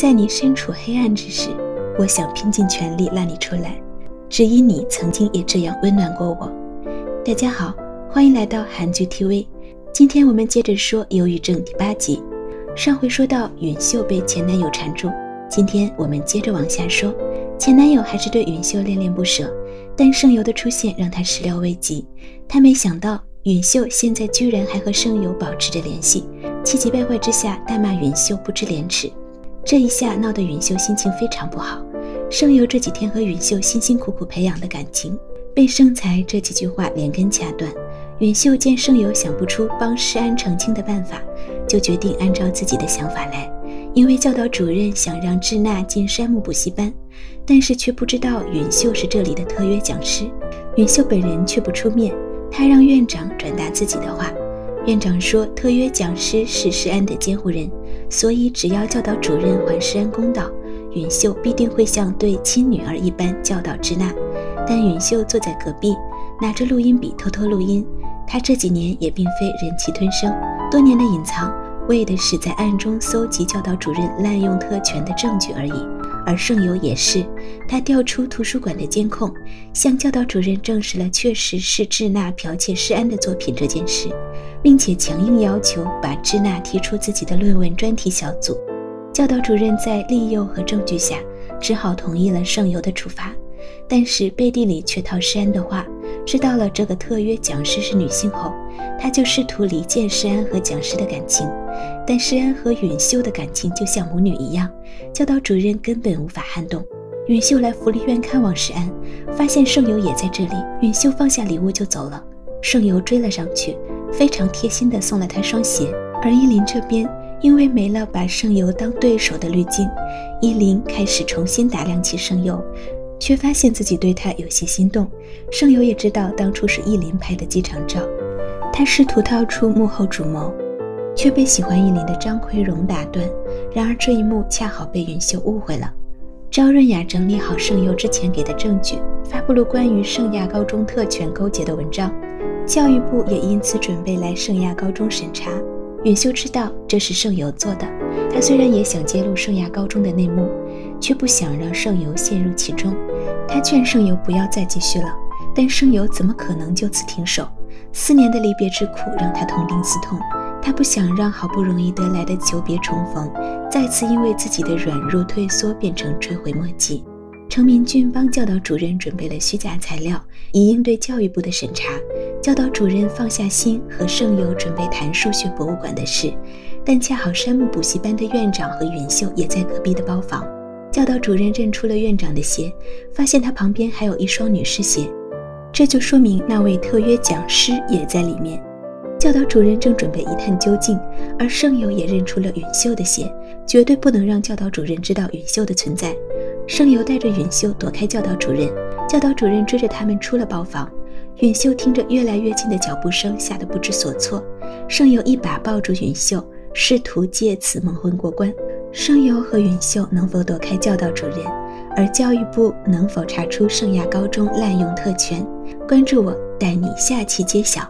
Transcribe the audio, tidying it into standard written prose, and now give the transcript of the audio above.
在你身处黑暗之时，我想拼尽全力拉你出来，只因你曾经也这样温暖过我。大家好，欢迎来到韩剧 TV。 今天我们接着说忧郁症第8集。上回说到允秀被前男友缠住，今天我们接着往下说。前男友还是对允秀恋恋不舍，但盛由的出现让他始料未及。他没想到允秀现在居然还和盛由保持着联系，气急败坏之下大骂允秀不知廉耻。这一下闹得允秀心情非常不好。盛由这几天和允秀辛辛苦苦培养的感情被盛才这几句话连根掐断。允秀见盛由想不出帮施安澄清的办法，就决定按照自己的想法来。因为教导主任想让智娜进山木补习班，但是却不知道允秀是这里的特约讲师。允秀本人却不出面，他让院长转达自己的话。院长说特约讲师是施安的监护人，所以只要教导主任还施安公道，允秀必定会像对亲女儿一般教导智娜。但允秀坐在隔壁，拿着录音笔偷偷录音。他这几年也并非忍气吞声，多年的隐藏为的是在暗中搜集教导主任滥用特权的证据而已。而盛由也是，他调出图书馆的监控，向教导主任证实了确实是智娜剽窃施安的作品这件事，并且强硬要求把智娜踢出自己的论文专题小组。教导主任在利诱和证据下只好同意了盛由的处罚，但是背地里却套施安的话，知道了这个特约讲师是女性后，他就试图离间施安和讲师的感情。但施安和允秀的感情就像母女一样，教导主任根本无法撼动。允秀来福利院看望施安，发现盛由也在这里，允秀放下礼物就走了。盛由追了上去，非常贴心地送了他双鞋。而依林这边因为没了把盛由当对手的滤镜，依林开始重新打量起盛由，却发现自己对他有些心动。盛由也知道当初是依林拍的机场照，他试图套出幕后主谋，却被喜欢依林的张奎荣打断。然而这一幕恰好被允秀误会了。赵润雅整理好盛由之前给的证据，发布了关于圣亚高中特权勾结的文章，教育部也因此准备来圣亚高中审查。允秀知道这是盛由做的，他虽然也想揭露圣亚高中的内幕，却不想让盛由陷入其中。他劝盛由不要再继续了，但盛由怎么可能就此停手？4年的离别之苦让他痛定思痛，他不想让好不容易得来的久别重逢再次因为自己的软弱退缩变成追悔莫及。程明俊帮教导主任准备了虚假材料，以应对教育部的审查。教导主任放下心和盛由准备谈数学博物馆的事，但恰好山木补习班的院长和允秀也在隔壁的包房。教导主任认出了院长的鞋，发现他旁边还有一双女士鞋，这就说明那位特约讲师也在里面。教导主任正准备一探究竟，而盛由也认出了允秀的鞋，绝对不能让教导主任知道允秀的存在。盛由带着允秀躲开教导主任，教导主任追着他们出了包房。允秀听着越来越近的脚步声，吓得不知所措。盛由一把抱住允秀，试图借此蒙混过关。盛由和允秀能否躲开教导主任，而教育部能否查出圣亚高中滥用特权？关注我，带你下期揭晓。